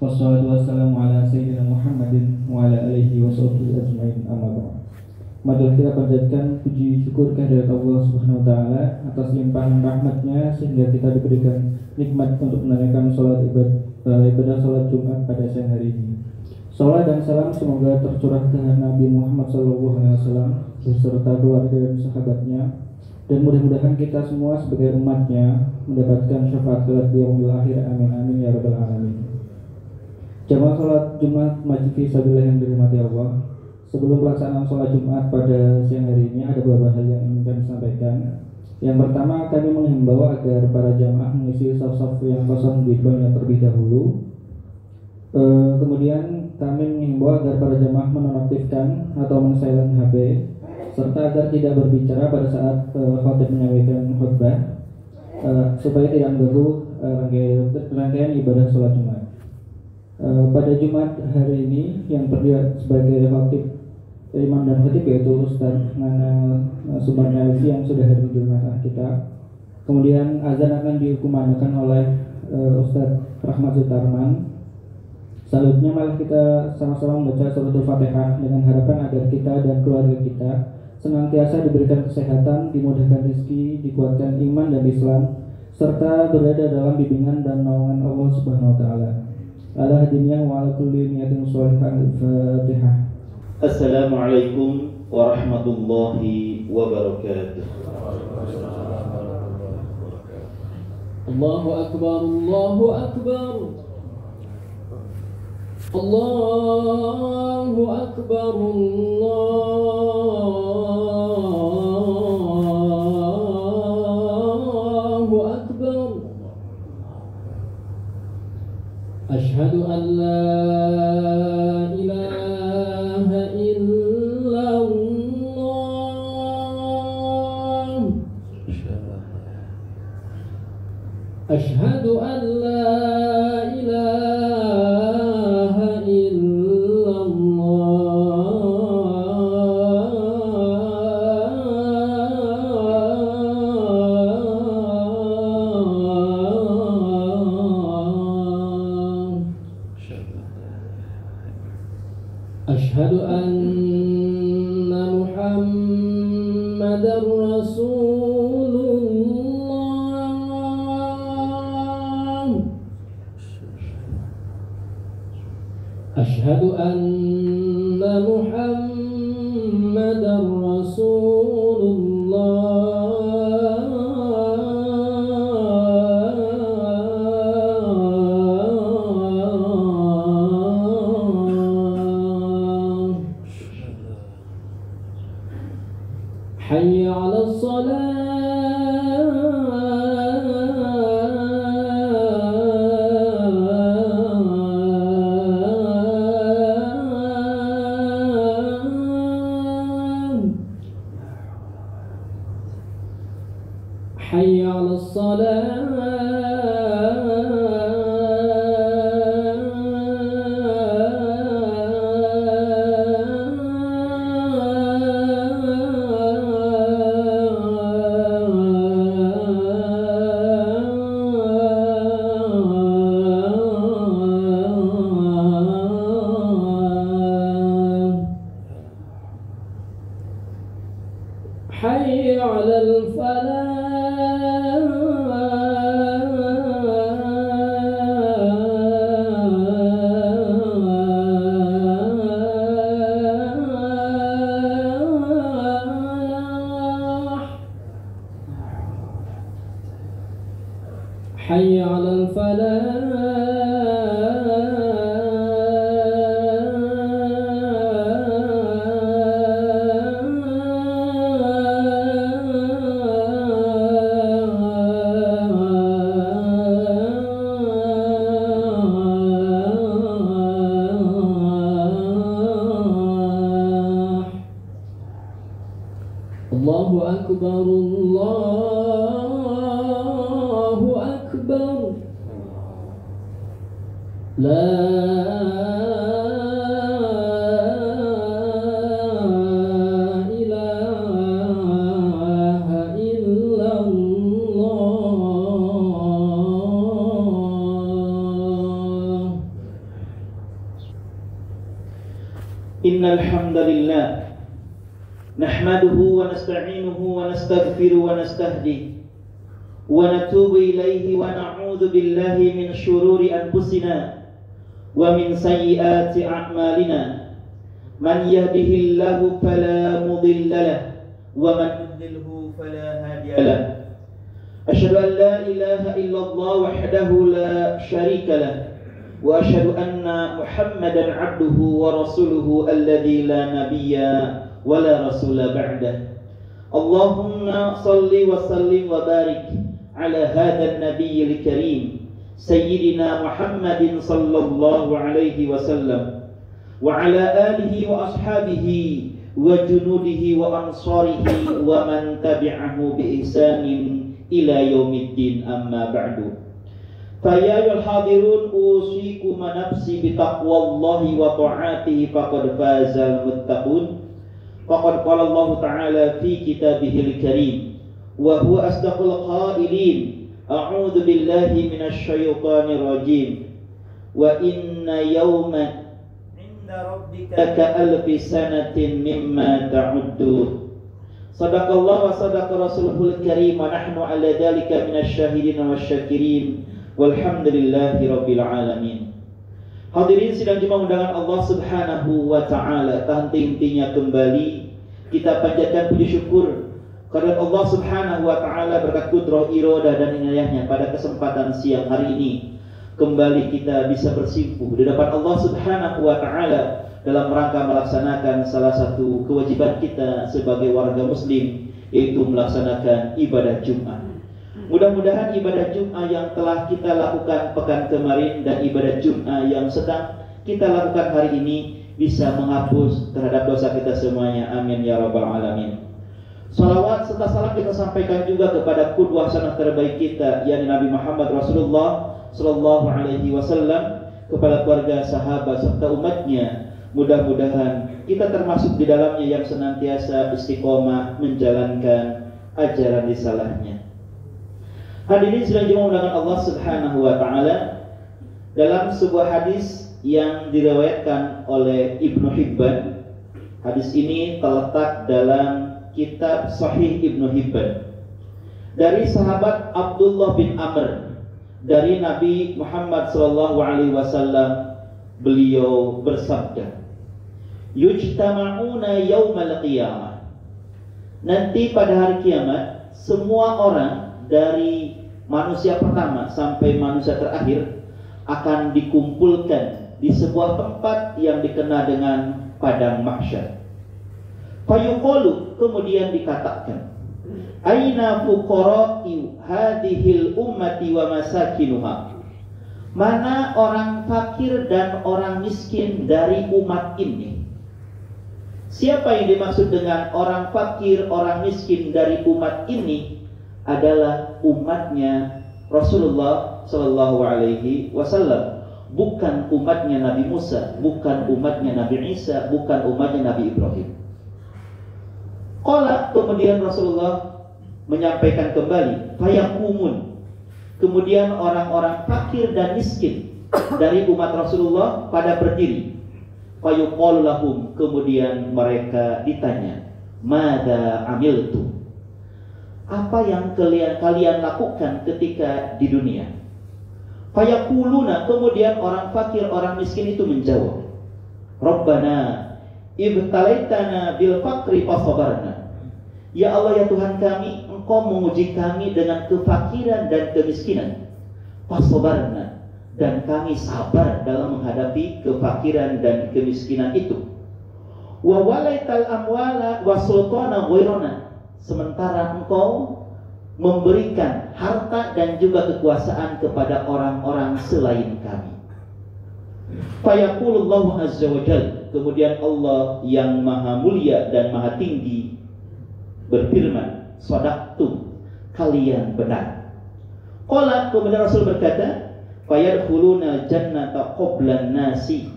Wassalatu wassalamu ala sayyidina Muhammadin wa ala alihi wa sahbihi ajma'in, amma ba'd. Marilah kita panjatkan puji syukur kehadirat Allah Subhanahu wa taala atas limpahan rahmatnya sehingga kita diberikan nikmat untuk menunaikan ibadah salat Jumat pada siang hari ini. Salat dan salam semoga tercurah ke Nabi Muhammad SAW beserta keluarga dan sahabatnya, dan mudah-mudahan kita semua sebagai umatnya mendapatkan syafaat kelak di yaumil akhir. Amin amin ya rabbal alamin. Jamaah salat Jumat Masjid Fisabilillah yang dirahmati Allah, sebelum pelaksanaan salat Jumat pada siang hari ini ada beberapa hal yang ingin kami sampaikan. Yang pertama, kami menghimbau agar para jamaah mengisi saf-saf yang kosong di depannya terlebih dahulu. Kemudian kami menghimbau agar para jamaah menonaktifkan atau men-silent HP, serta agar tidak berbicara pada saat khatib menyampaikan khutbah, supaya tidak mengganggu rangkaian ibadah sholat Jumat. Pada Jumat hari ini yang terdiri sebagai khatib, imam dan khatib yaitu Ustaz Nana Sumarnalisi yang sudah hadir di tengah kita. Kemudian azan akan dikumandangkan oleh Ustaz Rahmat Sutarman. Selanjutnya malah kita sama-sama membaca suratul Fatihah dengan harapan agar kita dan keluarga kita senantiasa diberikan kesehatan, dimudahkan rezeki, dikuatkan iman dan Islam, serta berada dalam bimbingan dan naungan Allah Subhanahu wa taala. Ala hadiniyah wa ala kulli niyatin shalihah. Al-Fatihah. Assalamualaikum warahmatullahi wabarakatuh. Allahu akbar, Allahu akbar. Allahu akbar, Allahu akbar. Ashhadu an la ilaha illallah. Ashhadu an la ilaha Ashhadu anna Muhammadar Rasulullah. Ashhadu anna Muhammadar Hayya 'alas salat. Hayya 'alas Hayya 'alal falah. Hayya 'alal falah. Allahu akbar, Allahu akbar. La ilaha illallah. Innal hamdalillah nahmaduhu wa nasta'inuhu wa nastaghfiruhu wa nastahdihi wa natubu ilaihi wa na'udzu billahi min syururi anfusina wa min sayyiati a'malina. Man yahdihillahu fala mudilla lahu wa man yudlilhu fala hadiya lahu. Asyhadu an la ilaha illallah wahdahu la syarika lahu wa asyhadu anna Muhammadan 'abduhu wa rasuluhu alladzi la nabiyya wa la rasula ba'dah. Allahumma shalli wa sallim wa barik ala hadzal nabiyil karim sayyidina Muhammadin sallallahu alaihi wasallam wa ala alihi wa ashabihi wa junudihi wa ansarihi wa man tabi'ahu bi ihsanin ila yaumiddin, amma ba'du. Fa ya ayyuhal hadirun usikum nafsi bi taqwallahi wa ta'atihi faqad fazal muttaqun. Faqad qala Allah ta'ala fi kitabihil karim wa huwa asdaqul qailin a'udzu billahi minasy syaithanir rajim wa inna yawman 'inda rabbika ka alfi sanatin mimma ta'uddun. Sadaqallah wa sadaqa rasuluhul karim wa nahnu ala dhalika minasy syahidin wasyakirin walhamdulillahi rabbil alamin. Hadirin sidang jemaah undangan Allah Subhanahu wa taala, henti-hentinya kembali kita panjatkan puji syukur karena Allah Subhanahu wa taala berkat qudrah iradah dan inayahnya pada kesempatan siang hari ini kembali kita bisa bersimpuh di depan Allah Subhanahu wa taala dalam rangka melaksanakan salah satu kewajiban kita sebagai warga muslim, yaitu melaksanakan ibadah Jumat. Mudah-mudahan ibadah Jumat yang telah kita lakukan pekan kemarin dan ibadah Jumat yang sedang kita lakukan hari ini bisa menghapus terhadap dosa kita semuanya. Amin ya rabbal alamin. Salawat serta salam kita sampaikan juga kepada qudwah sanad terbaik kita, yakni Nabi Muhammad Rasulullah sallallahu alaihi wasallam, kepada keluarga, sahabat serta umatnya. Mudah-mudahan kita termasuk di dalamnya yang senantiasa istiqomah menjalankan ajaran risalahnya. Hadirin sidang jemaah undangan Allah Subhanahu wa taala, dalam sebuah hadis yang diriwayatkan oleh Ibnu Hibban. Hadis ini terletak dalam kitab Sahih Ibnu Hibban dari sahabat Abdullah bin Amr dari Nabi Muhammad sallallahu alaihi wasallam. Beliau bersabda, yujtama'una yaumal qiyamah. Nanti pada hari kiamat semua orang dari manusia pertama sampai manusia terakhir akan dikumpulkan di sebuah tempat yang dikenal dengan padang mahsyar. Fayuqalu, kemudian dikatakan, aina fuqara'i hadhil ummati wa masakinuha. Mana orang fakir dan orang miskin dari umat ini? Siapa yang dimaksud dengan orang fakir, orang miskin dari umat ini? Adalah umatnya Rasulullah Sallallahu Alaihi Wasallam, bukan umatnya Nabi Musa, bukan umatnya Nabi Isa, bukan umatnya Nabi Ibrahim. Qala, kemudian Rasulullah menyampaikan kembali, fayaqumun. Kemudian orang-orang fakir dan miskin dari umat Rasulullah pada berdiri. Fayuqalu lahum, kemudian mereka ditanya, madza amiltu? Apa yang kalian lakukan ketika di dunia? Fayaquluna, kemudian orang fakir, orang miskin itu menjawab, Rabbana ibtalaitana bil faqri fasabarna. Ya Allah, ya Tuhan kami, Engkau menguji kami dengan kefakiran dan kemiskinan. Fasabarna, dan kami sabar dalam menghadapi kefakiran dan kemiskinan itu. Wa walaital amwala wa sultana ghairana, sementara Engkau memberikan harta dan juga kekuasaan kepada orang-orang selain kami. Fayaqulullahu azza wa jalla, kemudian Allah yang maha mulia dan maha tinggi berfirman, shadaqtum, kalian benar. Qala, kemudian Rasul berkata, fayadkhuluna jannata qablan nasi.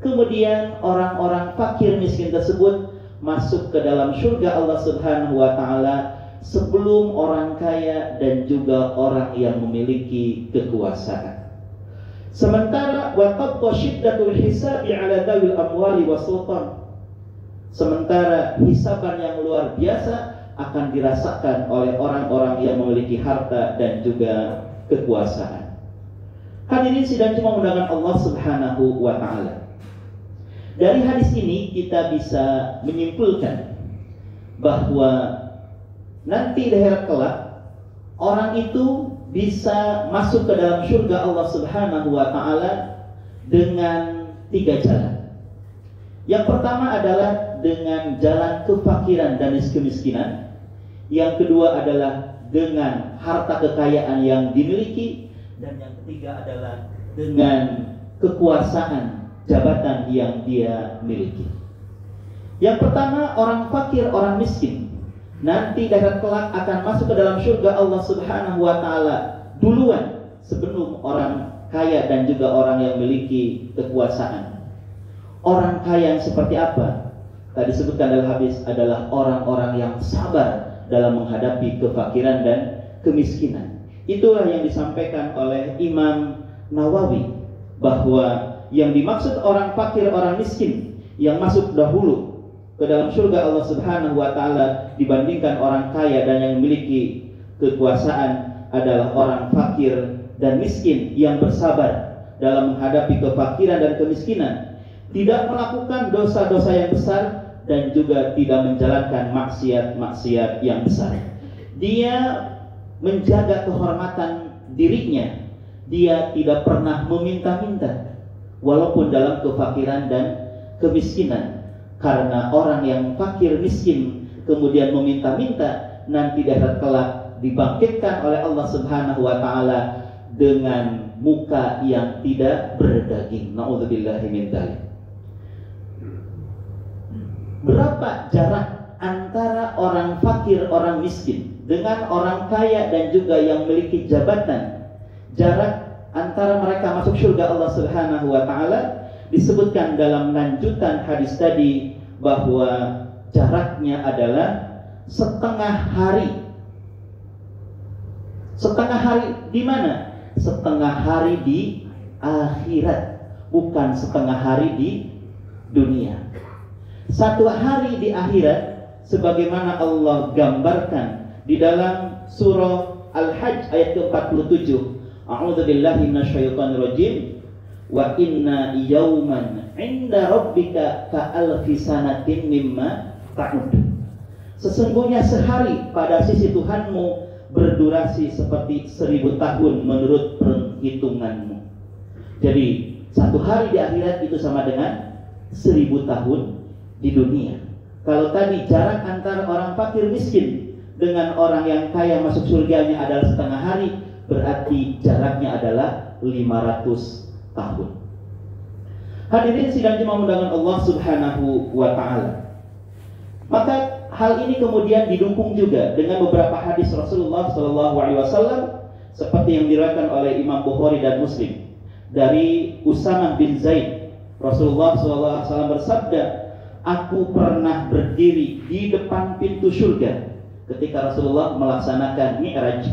Kemudian orang-orang fakir miskin tersebut masuk ke dalam surga Allah Subhanahu wa taala sebelum orang kaya dan juga orang yang memiliki kekuasaan. Sementara wa tabqa syiddatul hisabi ala dawil amwali wa sultan. Sementara hisaban yang luar biasa akan dirasakan oleh orang-orang yang memiliki harta dan juga kekuasaan. Hadirin sidang jemaah undangan Allah Subhanahu wa taala. Dari hadis ini kita bisa menyimpulkan bahwa nanti di akhirat kelak orang itu bisa masuk ke dalam surga Allah Subhanahu wa taala dengan 3 jalan. Yang pertama adalah dengan jalan kefakiran dan kemiskinan. Yang kedua adalah dengan harta kekayaan yang dimiliki. Dan yang ketiga adalah dengan kekuasaan jabatan yang dia miliki. Yang pertama, orang fakir, orang miskin, nanti akhirat kelak akan masuk ke dalam surga Allah Subhanahu wa taala duluan sebelum orang kaya dan juga orang yang memiliki kekuasaan. Orang kaya yang seperti apa? Tadi disebutkan dalam hadis adalah orang-orang yang sabar dalam menghadapi kefakiran dan kemiskinan. Itulah yang disampaikan oleh Imam Nawawi, bahwa yang dimaksud orang fakir, orang miskin yang masuk dahulu ke dalam surga Allah Subhanahu wa taala dibandingkan orang kaya dan yang memiliki kekuasaan adalah orang fakir dan miskin yang bersabar dalam menghadapi kefakiran dan kemiskinan, tidak melakukan dosa-dosa yang besar dan juga tidak menjalankan maksiat-maksiat yang besar. Dia menjaga kehormatan dirinya, dia tidak pernah meminta-minta walaupun dalam kefakiran dan kemiskinan. Karena orang yang fakir miskin kemudian meminta-minta, nanti di akhirat kelak dibangkitkan oleh Allah Subhanahu wa taala dengan muka yang tidak berdaging. Nauzubillahi min dzalik. Berapa jarak antara orang fakir, orang miskin dengan orang kaya dan juga yang memiliki jabatan? Jarak antara mereka masuk surga Allah Subhanahu wa taala disebutkan dalam lanjutan hadis tadi bahwa jaraknya adalah setengah hari. Setengah hari di mana? Setengah hari di akhirat, bukan setengah hari di dunia. Satu hari di akhirat sebagaimana Allah gambarkan di dalam surah Al-Hajj ayat ke-47. A'udzubillahi minasyaitonir rajim. Wa inna yawman 'inda rabbika ka'alfi sanatin mimma ta'ud. Sesungguhnya sehari pada sisi Tuhanmu berdurasi seperti 1000 tahun menurut perhitunganmu. Jadi satu hari di akhirat itu sama dengan 1000 tahun di dunia. Kalau tadi jarak antara orang fakir miskin dengan orang yang kaya masuk surganya adalah setengah hari, berarti jaraknya adalah 500 tahun. Hadirin sidang jemaah undangan Allah Subhanahu wa taala. Maka hal ini kemudian didukung juga dengan beberapa hadis Rasulullah sallallahu alaihi wasallam seperti yang diriwayatkan oleh Imam Bukhari dan Muslim dari Usamah bin Zaid. Rasulullah sallallahu alaihi wasallam bersabda, "Aku pernah berdiri di depan pintu surga ketika Rasulullah melaksanakan Mi'raj.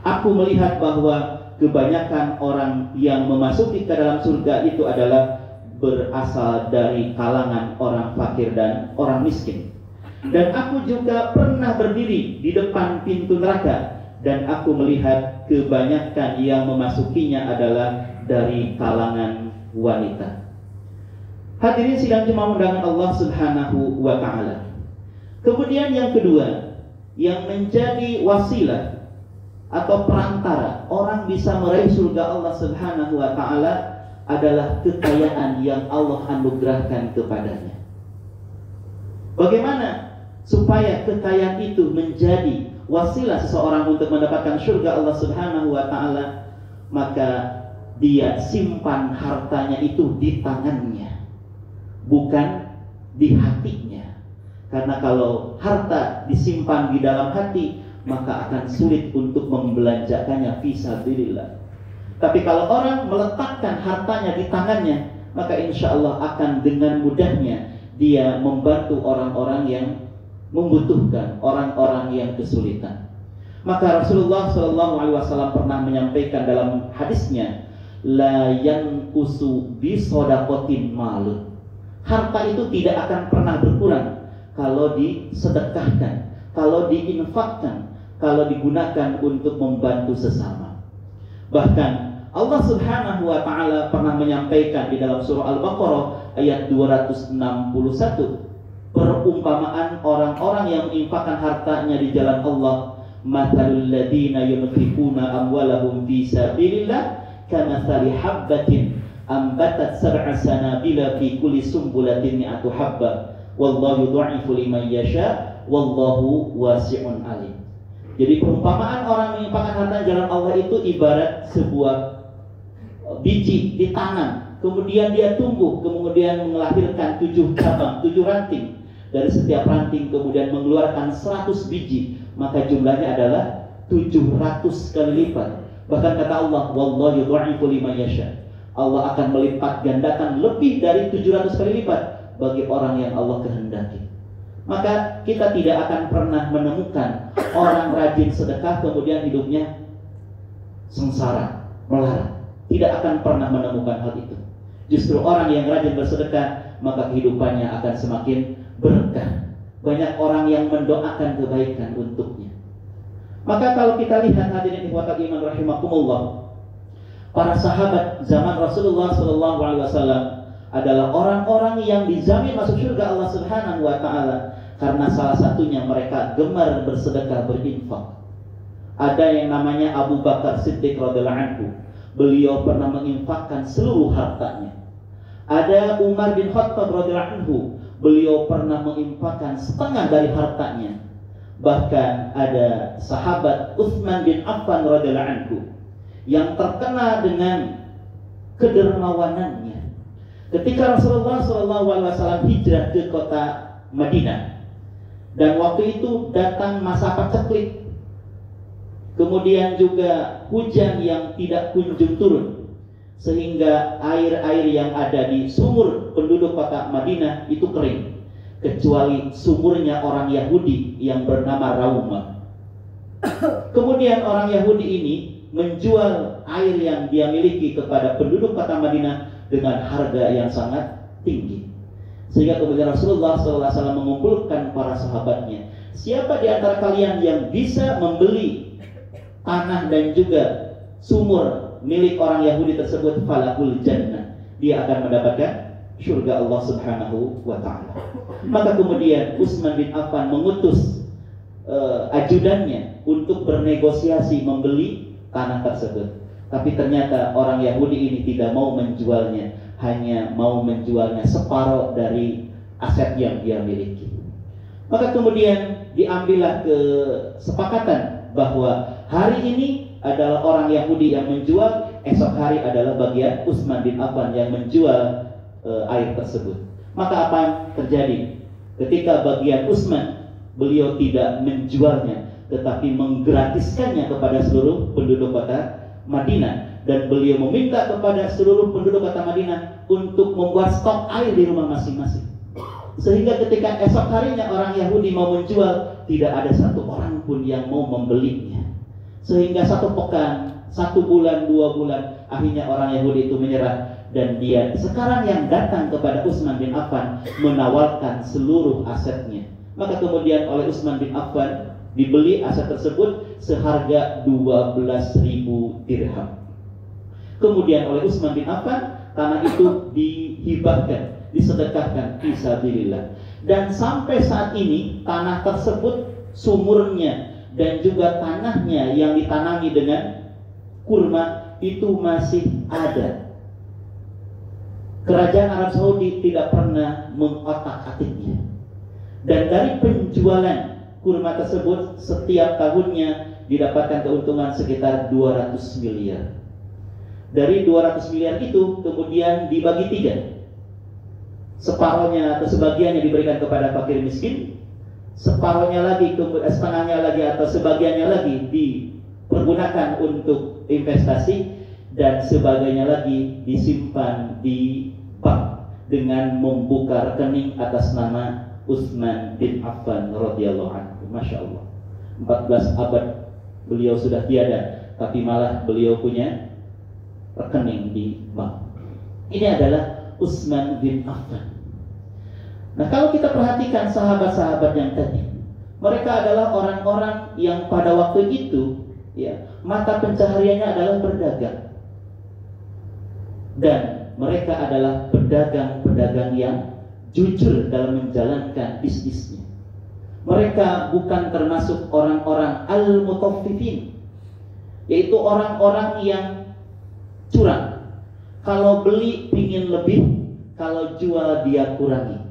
Aku melihat bahwa kebanyakan orang yang memasuki ke dalam surga itu adalah berasal dari kalangan orang fakir dan orang miskin. Dan aku juga pernah berdiri di depan pintu neraka dan aku melihat kebanyakan yang memasukinya adalah dari kalangan wanita." Hadirin sidang jemaah undangan Allah Subhanahu wa taala. Kemudian yang kedua, yang menjadi wasilah atau perantara orang bisa meraih surga Allah Subhanahu wa taala adalah kekayaan yang Allah anugerahkan kepadanya. Bagaimana supaya kekayaan itu menjadi wasilah seseorang untuk mendapatkan surga Allah Subhanahu wa taala? Maka dia simpan hartanya itu di tangannya, bukan di hatinya. Karena kalau harta disimpan di dalam hati, maka akan sulit untuk membelanjakannya fisabilillah. Tapi kalau orang meletakkan hartanya di tangannya, maka insya Allah akan dengan mudahnya dia membantu orang-orang yang membutuhkan, orang-orang yang kesulitan. Maka Rasulullah SAW pernah menyampaikan dalam hadisnya, la yanqusu bi shadaqatin malun, Harta itu tidak akan pernah berkurang kalau disedekahkan, kalau diinfakkan, kalau digunakan untuk membantu sesama. Bahkan Allah Subhanahu wa taala pernah menyampaikan di dalam surah Al-Baqarah ayat 261 perumpamaan orang-orang yang menginfakkan hartanya di jalan Allah. Mathalul ladzina yunfikuna amwalahum fi sabilillah kamathali habbatin ambatat sab'a sanabila fi kulli sumbulatin mi'atu habbah wallahu yudha'ifu liman yasha wallahu wasi'un alim. Jadi perumpamaan orang menginfakkan harta di jalan Allah itu ibarat sebuah biji ditanam, kemudian dia tumbuh, kemudian melahirkan 7 cabang, 7 ranting. Dari setiap ranting kemudian mengeluarkan 100 biji, maka jumlahnya adalah 700 kali lipat. Bahkan kata Allah, wallahu yudha'ifu liman yasha. Allah akan melipat gandakan lebih dari 700 kali lipat bagi orang yang Allah kehendaki. Maka kita tidak akan pernah menemukan orang rajin sedekah kemudian hidupnya sengsara, melarat. Tidak akan pernah menemukan hal itu. Justru orang yang rajin bersedekah, maka kehidupannya akan semakin berkah. Banyak orang yang mendoakan kebaikan untuknya. Maka kalau kita lihat hadirin ikhwatal iman rahimakumullah, para sahabat zaman Rasulullah SAW adalah orang-orang yang dijamin masuk surga Allah Subhanahu wa taala karena salah satunya mereka gemar bersedekah, berinfak. Ada yang namanya Abu Bakar Siddiq radhiyallahu anhu. Beliau pernah menginfakkan seluruh hartanya. Ada Umar bin Khattab radhiyallahu anhu. Beliau pernah menginfakkan setengah dari hartanya. Bahkan ada sahabat Utsman bin Affan radhiyallahu anhu yang terkenal dengan kedermawanannya. Ketika Rasulullah SAW hijrah ke kota Madinah, dan waktu itu datang masa paceklik, kemudian juga hujan yang tidak kunjung turun, sehingga air-air yang ada di sumur penduduk kota Madinah itu kering, kecuali sumurnya orang Yahudi yang bernama Rauma. Kemudian orang Yahudi ini menjual air yang dia miliki kepada penduduk kota Madinah dengan harga yang sangat tinggi. Sehingga kemudian Rasulullah SAW mengumpulkan para sahabatnya, siapa di antara kalian yang bisa membeli tanah dan juga sumur milik orang Yahudi tersebut, falakul jannah, dia akan mendapatkan surga Allah Subhanahu wa taala. Maka kemudian Utsman bin Affan mengutus ajudannya untuk bernegosiasi membeli tanah tersebut. Tapi ternyata orang Yahudi ini tidak mau menjualnya, hanya mau menjualnya separuh dari aset yang dia miliki. Maka kemudian diambillah kesepakatan bahwa hari ini adalah orang Yahudi yang menjual, esok hari adalah bagian Utsman bin Affan yang menjual air tersebut. Maka apa yang terjadi? Ketika bagian Utsman, beliau tidak menjualnya, tetapi menggratiskannya kepada seluruh penduduk kota Madinah, dan beliau meminta kepada seluruh penduduk kota Madinah untuk membuat stok air di rumah masing-masing. Sehingga ketika esok harinya orang Yahudi mau menjual, tidak ada satu orang pun yang mau membelinya. Sehingga 1 pekan, 1 bulan, 2 bulan, akhirnya orang Yahudi itu menyerah, dan dia sekarang yang datang kepada Utsman bin Affan menawarkan seluruh asetnya. Maka kemudian oleh Utsman bin Affan dibeli aset tersebut seharga 12.000 dirham. Kemudian oleh Utsman bin Affan tanah itu dihibahkan, disedekahkan fisabilillah. Dan sampai saat ini tanah tersebut, sumurnya dan juga tanahnya yang ditanami dengan kurma itu masih ada. Kerajaan Arab Saudi tidak pernah mengotak-atiknya. Dan dari penjualan kurma tersebut setiap tahunnya didapatkan keuntungan sekitar 200 miliar. Dari 200 miliar itu kemudian dibagi 3. Separohnya atau sebagiannya diberikan kepada fakir miskin, separohnya lagi, setengahnya lagi atau sebagiannya lagi dipergunakan untuk investasi, dan sebagainya lagi disimpan di bank dengan membuka rekening atas nama Utsman bin Affan radhiyallahu anhu. Masya Allah, 14 abad beliau sudah tiada, tapi malah beliau punya rekening di bank. Ini adalah Utsman bin Affan. Nah, kalau kita perhatikan sahabat-sahabat yang tadi, mereka adalah orang-orang yang pada waktu itu ya, mata pencahariannya adalah berdagang. Dan mereka adalah pedagang-pedagang yang jujur dalam menjalankan bisnisnya. Mereka bukan termasuk orang-orang al-mutaffifin, yaitu orang-orang yang curang. Kalau beli pingin lebih, kalau jual dia kurangi.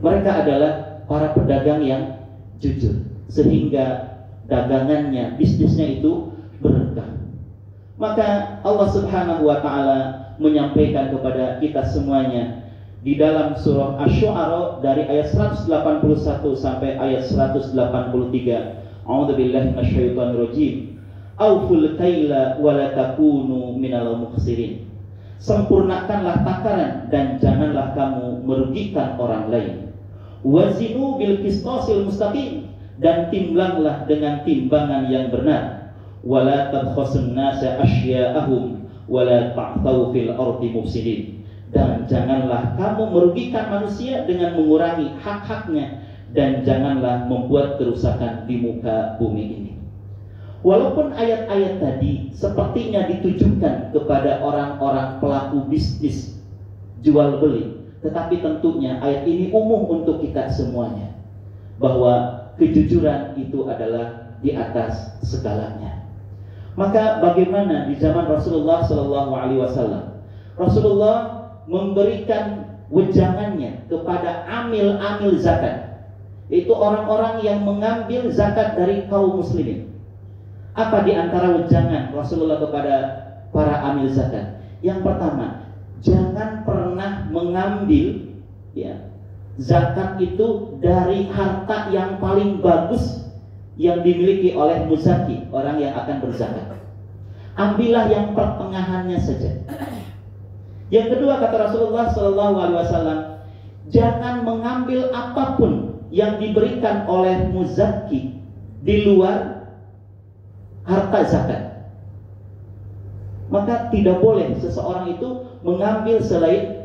Mereka adalah para pedagang yang jujur, sehingga dagangannya, bisnisnya itu berkah. Maka Allah Subhanahu wa Ta'ala menyampaikan kepada kita semuanya di dalam surah Asy-Syu'ara dari ayat 181 sampai ayat 183. A'udzubillahi minasyaitonir rajim. Auful kaila wa la takunu minal mukhsirin. Sempurnakanlah takaran dan janganlah kamu merugikan orang lain. Wazinu bil qistasil mustaqim, dan timblanglah dengan timbangan yang benar. Wala tabkhasun nasa asya'ahum wala ta'thaw fil ardi mufsidin, dan janganlah kamu merugikan manusia dengan mengurangi hak-haknya, dan janganlah membuat kerusakan di muka bumi ini. Walaupun ayat-ayat tadi sepertinya ditujukan kepada orang-orang pelaku bisnis jual beli, tetapi tentunya ayat ini umum untuk kita semuanya, bahwa kejujuran itu adalah di atas segalanya. Maka bagaimana di zaman Rasulullah SAW? Rasulullah memberikan wejangannya kepada amil-amil zakat, yaitu orang-orang yang mengambil zakat dari kaum muslimin. Apa di antara wejangan Rasulullah kepada para amil zakat? Yang pertama, jangan pernah mengambil ya, zakat itu dari harta yang paling bagus yang dimiliki oleh muzaki, orang yang akan berzakat. Ambillah yang pertengahannya saja. Yang kedua, kata Rasulullah SAW, jangan mengambil apapun yang diberikan oleh muzaki di luar harta zakat. Maka tidak boleh seseorang itu mengambil selain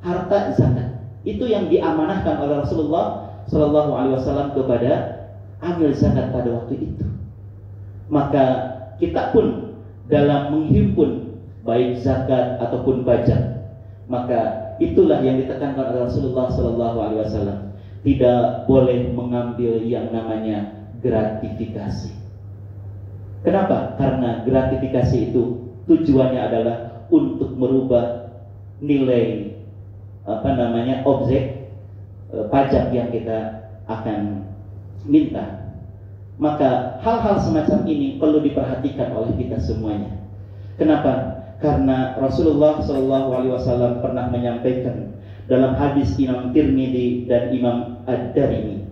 harta zakat. Itu yang diamanahkan oleh Rasulullah SAW kepada amil zakat pada waktu itu. Maka kita pun dalam menghimpun baik zakat ataupun pajak, maka itulah yang ditekankan oleh Rasulullah SAW. Tidak boleh mengambil yang namanya gratifikasi. Kenapa? Karena gratifikasi itu tujuannya adalah untuk merubah nilai objek pajak yang kita akan minta. Maka hal-hal semacam ini perlu diperhatikan oleh kita semuanya. Kenapa? Karena Rasulullah SAW pernah menyampaikan dalam hadis Imam Tirmidzi dan Imam Ad-Darimi,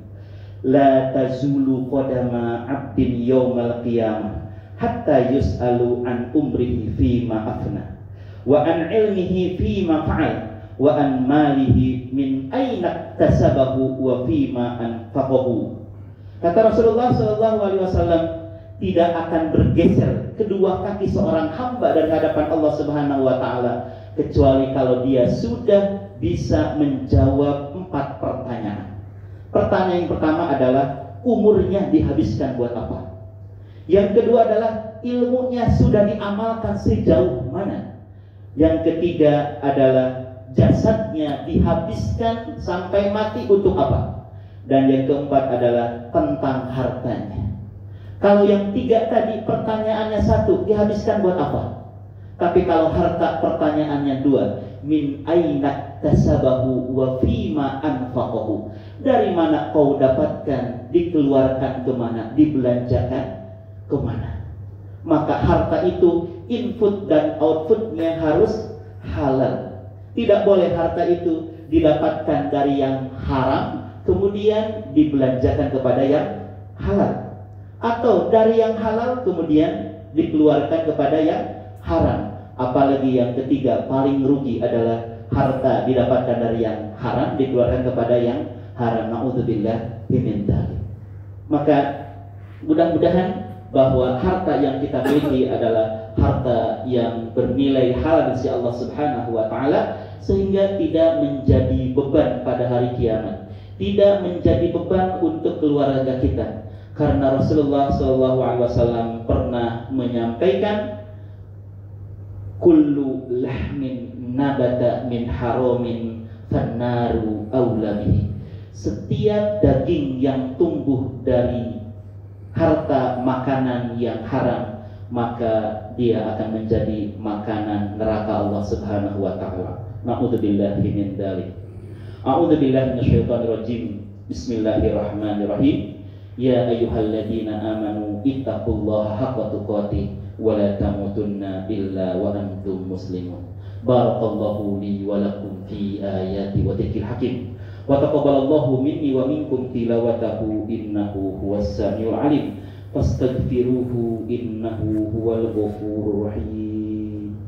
la tazulu qadama 'abdin yaumal qiyamah hatta yus'alu an umrihi fima afna wa an ilmihi fima fa'al wa an malihi min aina tasabahu wa fima anfaqahu. Kata Rasulullah SAW, tidak akan bergeser kedua kaki seorang hamba dari hadapan Allah Subhanahu wa Ta'ala kecuali kalau dia sudah bisa menjawab 4 pertanyaan. Pertanyaan yang pertama adalah umurnya dihabiskan buat apa? Yang kedua adalah ilmunya sudah diamalkan sejauh mana? Yang ketiga adalah jasadnya dihabiskan sampai mati untuk apa? Dan yang keempat adalah tentang hartanya. Kalau yang 3 tadi pertanyaannya 1, dihabiskan buat apa? Tapi kalau harta pertanyaannya 2, min aina tasabahu wa fima anfaqahu. Dari mana kau dapatkan, dikeluarkan kemana, dibelanjakan kemana? Maka harta itu input dan outputnya harus halal. Tidak boleh harta itu didapatkan dari yang haram kemudian dibelanjakan kepada yang halal, atau dari yang halal kemudian dikeluarkan kepada yang haram. Apalagi yang ketiga, paling rugi adalah harta didapatkan dari yang haram dikeluarkan kepada yang haram. Na'udzubillah min dzalik. Maka mudah-mudahan bahwa harta yang kita miliki adalah harta yang bernilai halal di sisi Allah Subhanahu wa Ta'ala, sehingga tidak menjadi beban pada hari kiamat, tidak menjadi beban untuk keluarga kita. Karena Rasulullah SAW pernah menyampaikan, kullu lahmin nabata min haramin fannaru awla bihi. Setiap daging yang tumbuh dari harta makanan yang haram, maka dia akan menjadi makanan neraka Allah Subhanahu wa taala. Na'udzubillahi min dzalik. A'udzubillahi minasyaitonir rajim. Bismillahirrahmanirrahim. Ya ayyuhalladzina amanu ittaqullaha haqqa tuqatih wa la tamutunna illa wa antum muslimun. Barakallahu li wa lakum fi ayati wa dzikril hakim. Wa taqabbalallahu minni wa minkum tilawatahu innahu huwas samiul alim. Fastaghfiruhu innahu huwal ghafurur rahim.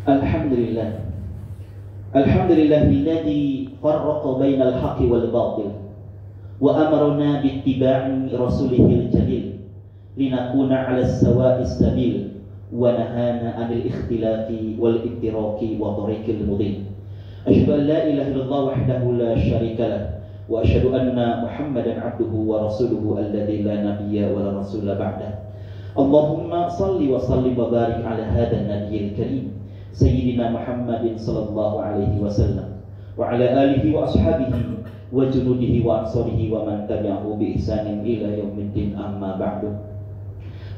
Alhamdulillah. Alhamdulillahilladzi farraqa bainal haqqi wal batil wa amarna bittiba'i rasulihil jalil linakuna 'alas sawa'is sabil wa nahana 'anil ikhtilafi wal ittiraqi wa tariqil mudin. Asyhadu an la ilaha illallah wahdahu la syarika lah wa asyhadu anna Muhammadan 'abduhu wa rasuluhu alladzi la nabiyya wa la rasula ba'dah. Allahumma shalli wa sallim wa barik 'ala hadzal nabiyil karim Sayyidina Muhammadin sallallahu alaihi wasallam wa ala alihi wa ashabihi wa junudihi wa ansarihi wa man tabi'ahu bi ihsanin ila yaumiddin, amma ba'du.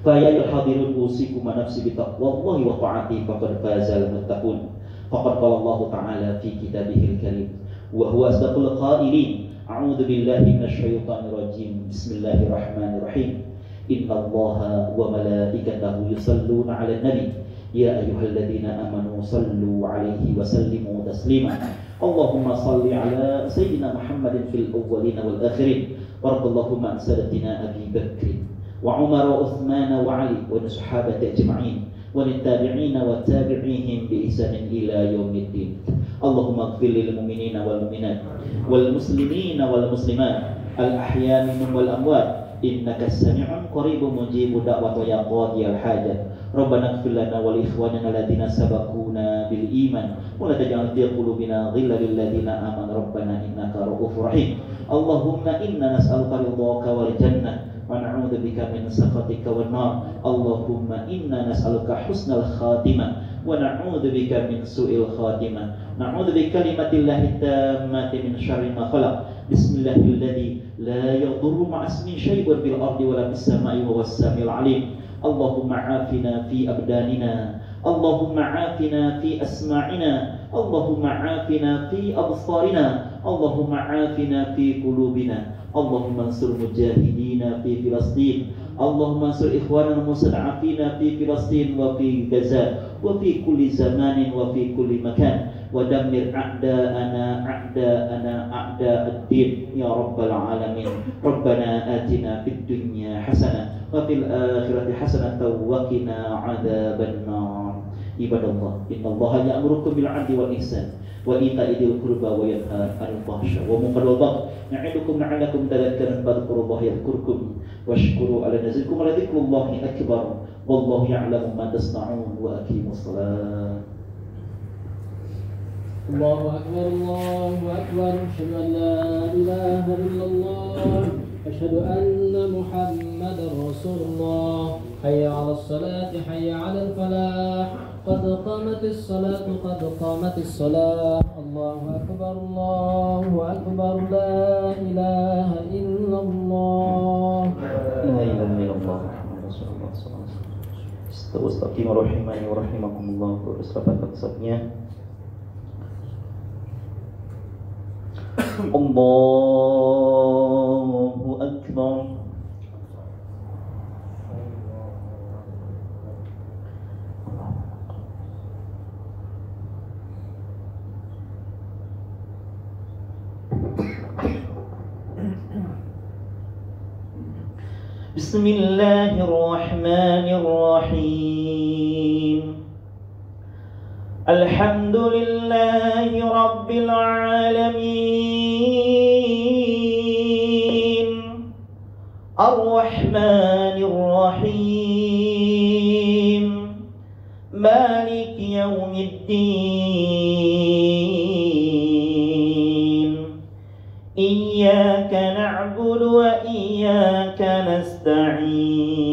Fa ya hadirun usikum wa nafsi bi taqwallahi wa ta'ati faqad fazal muttaqun. Faqad qala Allah ta'ala fi kitabihil karim wa huwa asdaqul qailin. A'udzu billahi minasyaitonir rajim. Bismillahirrahmanirrahim. Innallaha wa malaikatahu yusalluna 'alan nabi. Ya ayyuhalladzina amanu sallu 'alaihi wa sallimu taslima. Allahumma salli 'ala sayyidina Muhammadin fil awwalin wal akhirin. Waradallahumma an sadatina Abi Bakr wa Umar wa Uthman wa Ali wa sahabati ajma'in wa tabi'ina wa tabi'ihim bi ihsanin ila yaumiddin. Allahumma ighfir lil mu'minina wal mu'minat wal muslimina wal muslimat al ahya'i minhum wal amwat innaka sami'un qaribun mujibud da'wati ya qadiyal hajat. Rabbana ighfir lana wa li ikhwanina alladziina sabaquna bil iman wa la taj'al fi qulubina ghillan lil ladziina amanu rabbana innaka ra'ufur rahim. Allahumma inna nas'aluka ridhaka wal jannah wa na'udzu bika min sakhatika wan nar. Allahumma inna nas'aluka husnal khatimah wa na'udzu bika min su'il khatimah. Na'udzu bi kalimatillahi tammati min syarri ma khalaq. Bismillahilladzi la yadurru ma'asmi syai'un fil ardi wa la fis sama'i wa huwas samiul 'alim. Allahumma 'afina fi abdanina, Allahumma 'afina fi asma'ina, Allahumma 'afina fi absarina, Allahumma 'afina fi qulubina. Allahumma ansur mujahidina fi Filastin, Allahumma ansur ikhwanana mustad'afina fi Filastin wa fi Gaza wa fi kulli zamanin wa fi kulli makan. Wa dammir a'da'ana a'da'ad-din ya rabbal alamin. Rabbana atina fid dunya hasanah wa fil akhirati hasanatan wa qina 'adzaban nar. Ibadallah, innallaha ya'murukum bil 'adli wal ihsan wa ita'i dzil qurba wa yanha 'anil fahsya wa munkar wal baghi ya'idukum la'allakum tadhakkarun fadhkurullaha yadhkurkum washkuru 'ala nazikum wa dzikrullahi akbar wallahu ya'lamu ma tasna'un wa aqimus shalah. Allahu akbar, Allahu akbar. Asyhadu an la ilaha illallah, asyhadu anna Muhammadar Rasulullah. Hayya 'alas salati, hayya 'alal falah. Qad qamatis salatu, qad qamatis salah. Allahu akbar, Allahu akbar. La ilaha illallah. La ilaha illallah Rasulullah sallallahu alaihi wasallam. Istaqimu rahimani wa rahimakumullah. Terus rapat safnya. Allahu akbar. Bismillahirrahmanirrahim. Alhamdulillahi rabbil alamin. الرحمن الرحيم مالك يوم الدين إياك نعبد وإياك نستعين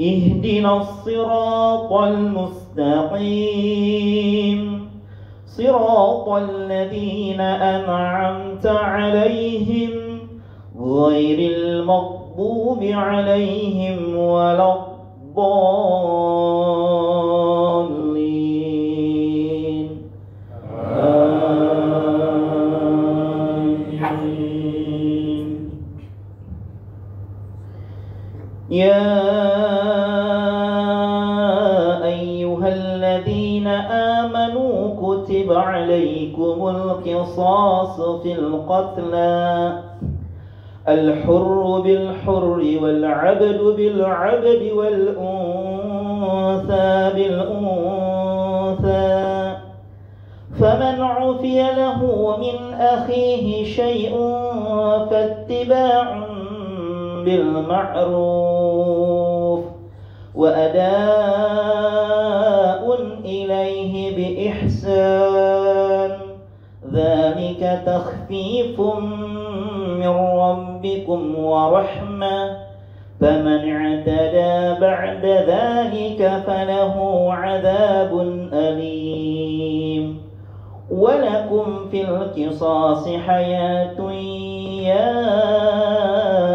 اهدنا الصراط المستقيم صراط الذين أنعمت عليهم غير المغضوب عليهم ولا الضالين آمين. يا أيها الذين آمنوا كتب عليكم القصاص في القتلى الحر بالحر والعبد بالعبد والأنثى بالأنثى فمن عفي له من أخيه شيء فاتباع بالمعروف وأداء إليه بإحسان ذلك تخفيف من ربكم ورحمة فمن اعتدى بعد ذلك فله عذاب أليم ولكم في القصاص حياة يا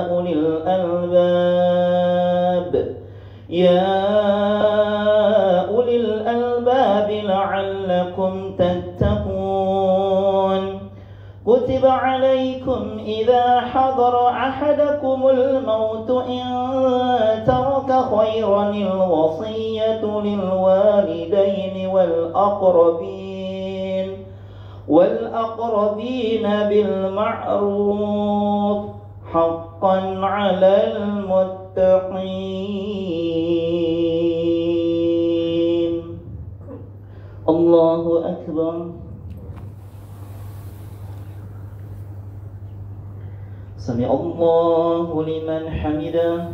أولي الألباب لعلكم تتقون كتب عليكم إذا حضر أحدكم الموت إن ترك خيرا الوصية للوالدين والأقربين بالمعروف حقا على المتقين. الله أكبر. سمع الله لمن حمده.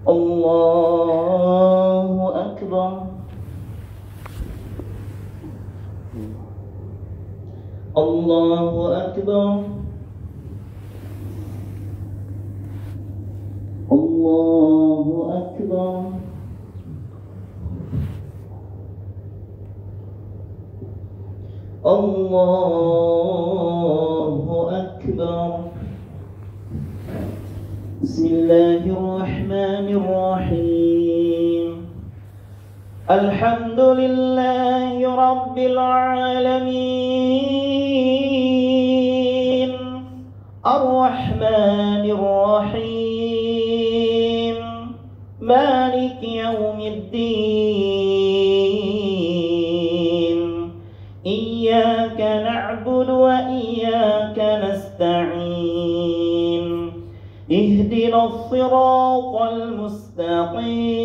الله أكبر. الله أكبر. الله أكبر. الله أكبر. بسم الله الرحمن الرحيم الحمد لله رب العالمين الرحمن الرحيم مالك يوم الدين إياك نعبد وإياك نستعين اهدنا الصراط المستقيم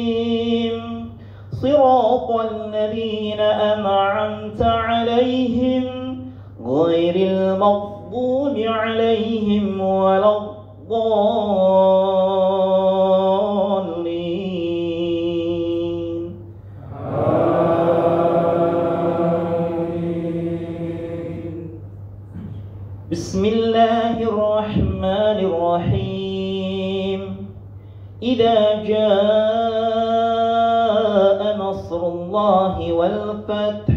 صراط الذين أنعمت عليهم غير المغضوب عليهم ولا الضالين. بسم الله الرحمن الرحيم إذا جاء نصر الله والفتح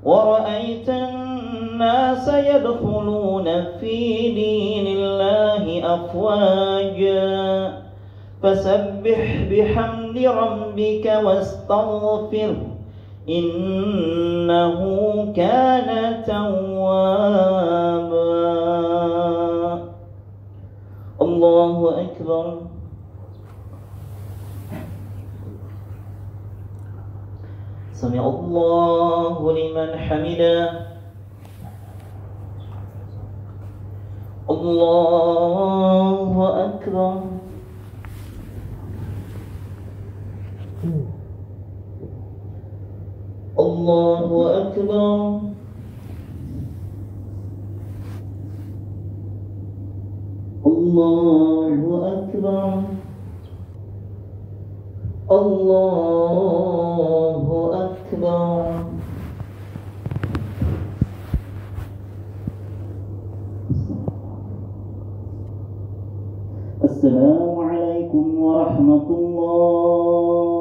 ورأيت الناس يدخلون في دين الله أفواجا فسبح بحمد ربك واستغفره إنه كان توابا. الله أكبر. سمع الله لمن حمده. الله أكبر. الله أكبر. الله أكبر الله أكبر. السلام عليكم ورحمة الله.